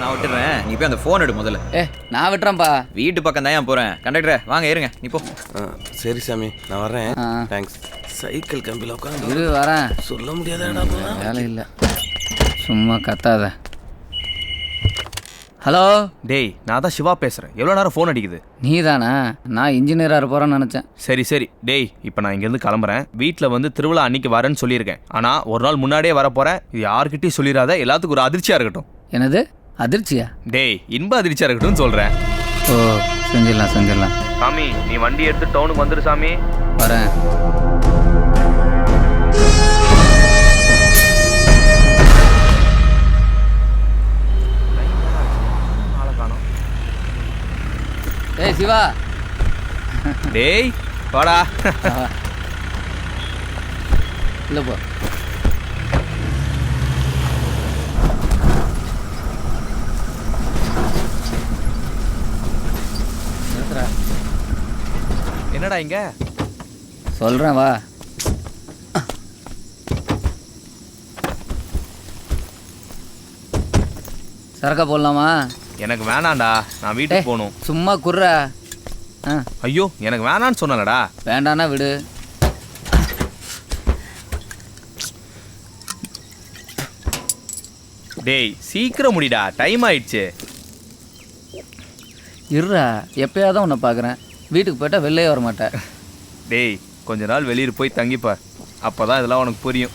நான் விட்டுறேன், நீ போய் அந்த ஃபோன் எடு முதல்ல. நான் விட்டுறேன்ப்பா. வீட்டு பக்கம் தான் ஏன் போகிறேன். கண்டக்டர் வாங்க ஏறுங்க, நீ போ. சரி சாமி, நான் வரேன். தேங்க்ஸ். சைக்கிள் கம்பியில் உட்காந்து இரு வரேன். சொல்ல முடியாதா? வேலை இல்லை, சும்மா கத்தாத. ஹலோ டேய், நான் தான் சிவா பேசுகிறேன். எவ்வளோ நேரம் ஃபோன் அடிக்குது? நீ தானே? நான் இன்ஜினியராக இருப்போறேன்னு நினச்சேன். சரி டேய், இப்போ நான் இங்கேருந்து கிளம்புறேன். வீட்டில் வந்து திருவிழா அன்னைக்கு வரேன்னு சொல்லியிருக்கேன். ஆனால் ஒரு நாள் முன்னாடியே வரப்போகிறேன். இது யார்கிட்டையும் சொல்லிடாத, எல்லாத்துக்கும் ஒரு அதிர்ச்சியாக இருக்கட்டும். என்னது அதிர்ச்சியா? டேய், இன்ப அதிர்ச்சியாக இருக்கட்டும்னு சொல்கிறேன். ஓ செஞ்சிடலாம். சாமி, நீ வண்டி எடுத்து டவுனுக்கு வந்துடு சாமி. வரேன். ஏய் சிவா. டேய் வாடா. இல்லை போ. என்னடா இங்க சொல்கிறேன் வா. சரக்கா போடலாமா? எனக்கு வேணாண்டா, நான் வீட்டுக்கு போகணும். சும்மா குர்றா. ஐயோ, எனக்கு வேணான்னு சொன்னலடா. வேண்டானா விடு. டேய் சீக்கிரம் முடிடா, டைம் ஆயிடுச்சு. இருறா, எப்பயாவது உன்னை பார்க்குறேன். வீட்டுக்கு போயிட்டா வெளிலே வர மாட்டேன். டேய், கொஞ்ச நாள் வெளியூர் போய் தங்கிப்பார், அப்போதான் இதெல்லாம் உனக்கு புரியும்.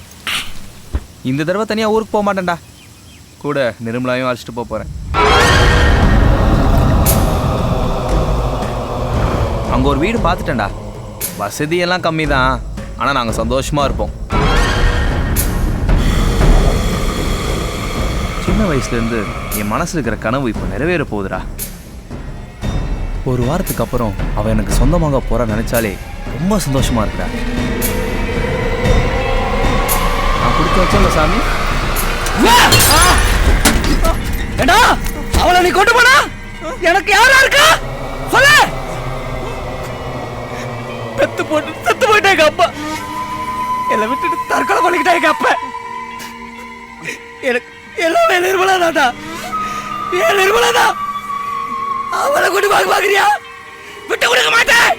இந்த தடவை தனியாக ஊருக்கு போக மாட்டேன்டா, கூட நிர்மலாவையும் அழைச்சிட்டு போகிறேன். அங்கே ஒரு வீடு பார்த்துட்டேன்டா. வசதியெல்லாம் கம்மி தான், ஆனால் நாங்கள் சந்தோஷமாக இருப்போம். சின்ன வயசுலேருந்து என் மனசில் இருக்கிற கனவு இப்போ நிறைவேற போகுதுடா. ஒரு வாரத்துக்கு அப்புறம் அவன் எனக்கு சொந்தமாக போகிற நினச்சாலே ரொம்ப சந்தோஷமாக இருக்குடா. நான் கொடுத்து வச்சல சாமி. ஏடா, அவளை நீ கொண்டு போனா எனக்கு யாரா இருக்கா சொல்லு. செத்து போயிட்டா எங்க அப்பா. என்னை விட்டுட்டு தற்கொலை பண்ணிக்கிட்டா எங்க அப்பா. எனக்கு எல்லாமே நிர்மலாதாடா. ஏன் நிர்மலாதா? அவளை கொண்டு பாக்குறியா? விட்டு கொடுக்க மாட்டேன்.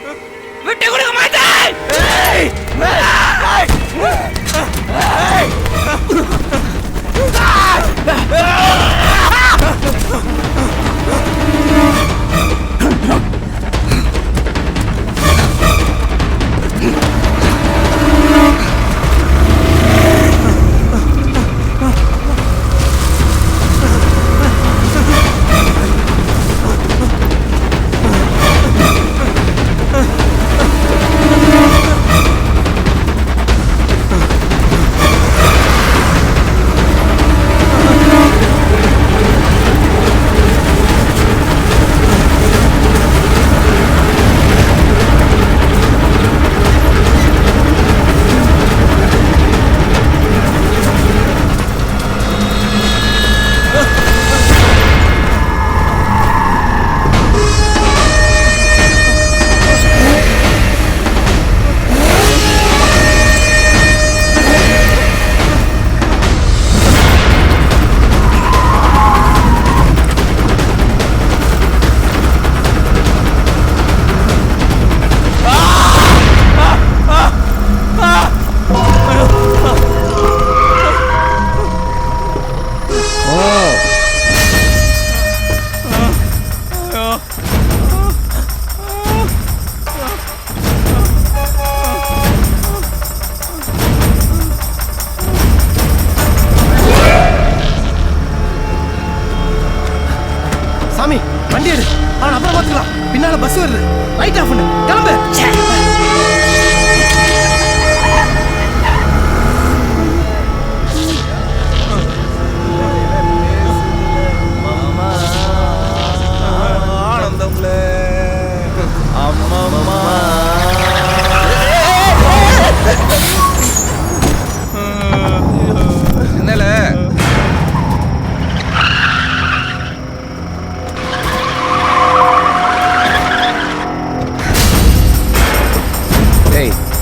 சாமி, வண்டி எடு. அவன் அப்புறம் பார்த்துக்கலாம். பின்னால பஸ் வருது. லைட் ஆஃப் பண்ணு, கிளம்பு.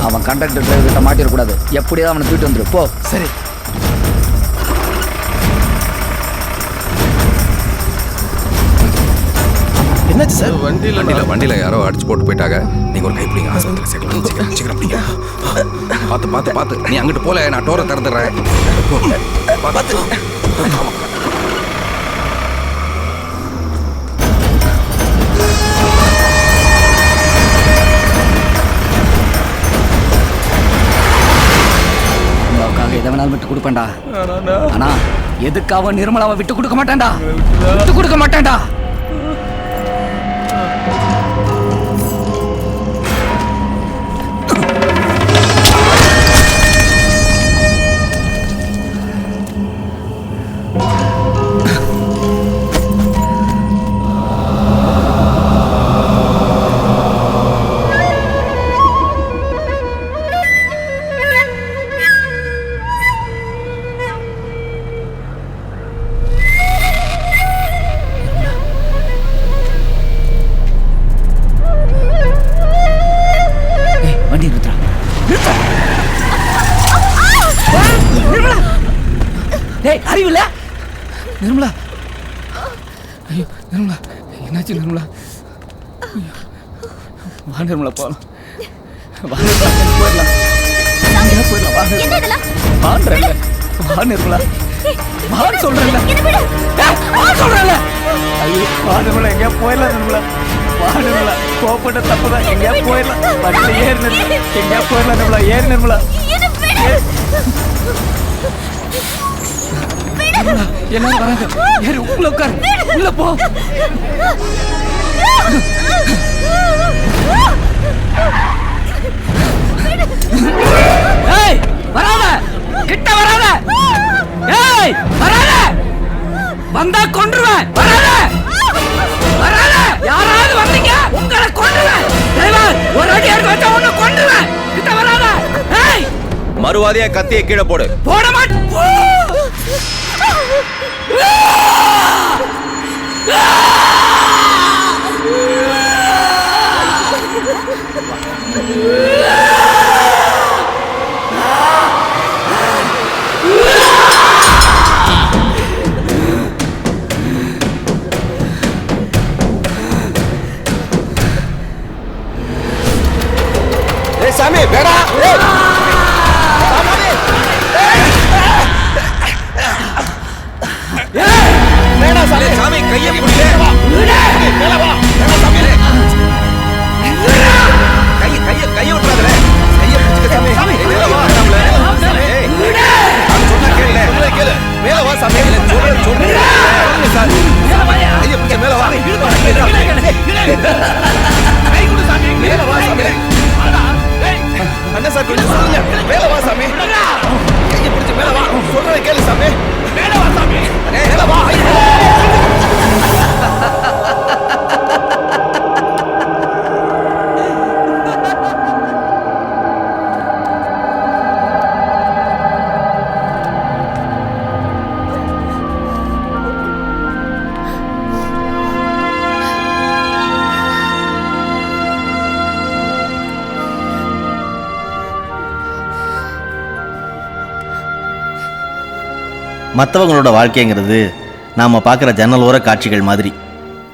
அவன் கண்டக்டர் டிரைவர் கிட்ட மாட்டிடக்கூடாது. எப்படியாவது அவனை தூக்கிட்டு வந்துரு போ. சரி. என்னாச்சு சார்? வண்டியில யாரோ அடிச்சு போட்டு போயிட்டாங்க. நீங்க ஒரு கை பிடிங்க, ஆஸ்பத்திரியில் சேர்க்கலாம். சீக்கிரம் சீக்கிரம் பிடிங்க. பார்த்து நீ அங்கிட்டு போல, நான் டோரை திறந்துடுறேன். பார்த்து எதை வேணாலும் விட்டு கொடுப்பேன்டா. ஆனா எதுக்காக நிர்மலாவை விட்டு கொடுக்க மாட்டேன்டா. விட்டு கொடுக்க மாட்டேன்டா. வண்டி நிறுத்தா. நிர்மலா, டேய் அறிவில்ல நிர்மலா. ஐயோ நிர்மலா, என்னாச்சு நிர்மலா? வா நிர்மலா போலாம். வா நிர்மலா போயிடலாம். போயிடலாம். வா நிர்மலா. வான்றல. வா நிர்மலா. வா சொல்றல. வா சொல்றல. ஐயோ வா நிர்மலா, எங்க போயிடலாம் நிர்மலா. வா நிர்மலா, கோபப்பட்ட தப்புதான். எங்க போயிடலாம். வண்டியில ஏறு நிர்மலா. எங்க போயிடலாம் நிர்மலா. ஏறு நிர்மலா. எல்லாரும் வராங்க. ஏறு, உள்ள உட்காரு. உள்ள போ. ஏய் வராத, கிட்ட வராத. ஏய் வராத, வந்தா கொன்றுவேன். வராத வராத. யாராவது வந்தீங்க உங்களை கொன்றுவேன். டிரைவர் ஒரு அடி எடுத்து வச்சா உன்னை கொன்றுவேன். கிட்ட வராத. ஏய் மறுவாதியா கத்தியை கீழே போடு. போட மாட்டேன். சாமி வேடா. சாமி கையை பிடிச்சு. கையை விட்டுறாதல. கையை பிடிச்சுக்க சாமி. மேல வா. ஏய் நான் சொன்னா கேளு. மேல வா சாமி. சொல்றேன் சார். கையை பிடிச்சு மேல வா. கை கொடு சாமி. மேல வா சாமி. அண்ணா சார் கொஞ்சம் சொல்லுங்க. மேல வா சாமி. கையை பிடிச்சு மேல வா. சொல்றதை கேளு சாமி. மேல வா சாமி. மேல வா. மற்றவங்களோட வாழ்க்கைங்கிறது நாம் பார்க்குற ஜன்னலோர காட்சிகள் மாதிரி.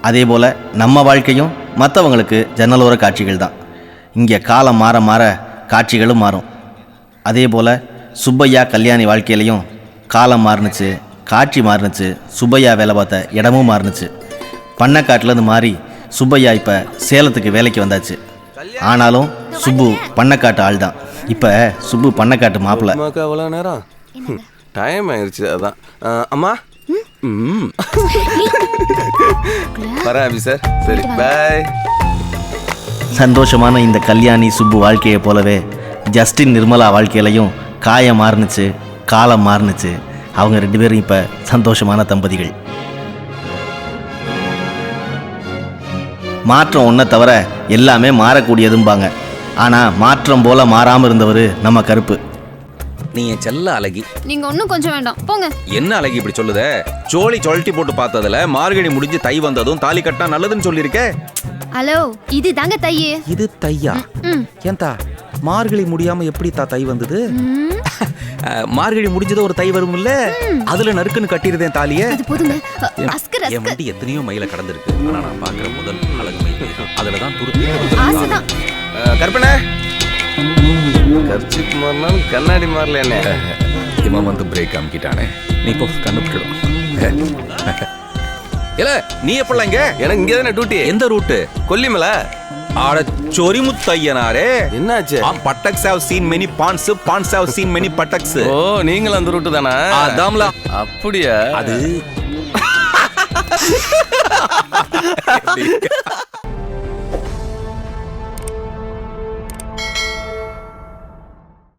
அதே போல் நம்ம வாழ்க்கையும் மற்றவங்களுக்கு ஜன்னலோர காட்சிகள் தான். இங்கே காலம் மாற மாற காட்சிகளும் மாறும். அதே போல் சுப்பையா கல்யாணி வாழ்க்கையிலையும் காலம் மாறுனுச்சு, காட்சி மாறுனுச்சு, சுப்பையா வேலை பார்த்த இடமும் மாறுனுச்சு. பண்ணக்காட்டிலேருந்து மாறி சுப்பையா இப்போ சேலத்துக்கு வேலைக்கு வந்தாச்சு. ஆனாலும் சுப்பு பண்ணக்காட்டு ஆள் தான். இப்போ சுப்பு பண்ணக்காட்டு மாப்பிள்ளை. அவ்வளோ நேரம் டைம் ஆயிடுச்சு. அதான் அம்மா வரேன் அபி சார். சரி பாய். சந்தோஷமான இந்த கல்யாணி சுப்பு வாழ்க்கையை போலவே ஜஸ்டின் நிர்மலா வாழ்க்கையிலையும் காயம் மாறுனுச்சு, காலம் மாறுனுச்சு. அவங்க 2 பேரும் இப்போ சந்தோஷமான தம்பதிகள். மாற்றம் ஒன்றை தவிர எல்லாமே மாறக்கூடியதும்பாங்க. ஆனால் மாற்றம் போல மாறாமல் இருந்தவர் நம்ம கருப்பு. நீ என் செல்ல அழகி. நீங்க ஒன்னும் கொஞ்சம் வேண்டாம் போங்க. என்ன அழகி இப்படி சொல்லுத? சோழி சொல்லிட்டு போட்டு பார்த்ததுல மார்கழி முடிஞ்சு தை வந்ததும் தாலி கட்டினா நல்லதுன்னு சொல்லியிருக்கே. ஹலோ இது தாங்க தையே. இது தையா? ஏன்தா மார்கழி முடியாம எப்படி தை வந்தது? மார்கழி முடிஞ்சதும் ஒரு தை வரும்ல, அதுல நறுக்குன்னு கட்டிருந்தேன் தாலிய. அது போதுங்க. அஸ்கர் என் வண்டி எத்தனையோ மயில கடந்திருக்கு. ஆனா நான் பாக்குற முதல் அழகு மயில் தான். அதுலதான் துருத்தி. ஆசைதான். கற்பனை கர்ச்சிப் மாறினாலும் கண்ணாடி மாறல என்ன. இவன் வந்து பிரேக் அமுக்கிட்டானே, நீ இப்போ கண்டுபிடிடும். இல்ல நீ எப்படலாம் இங்க? எனக்கு இங்க தானே டியூட்டி. எந்த ரூட்டு? கொல்லிமலை. ஆட சொரிமுத்தையனாரே, என்னாச்சு? Buttocks have seen many pants, pants have seen many buttocks. Oh, நீங்களும் அந்த ரூட்டு தானா? அதாம்ல. அப்படியா? அது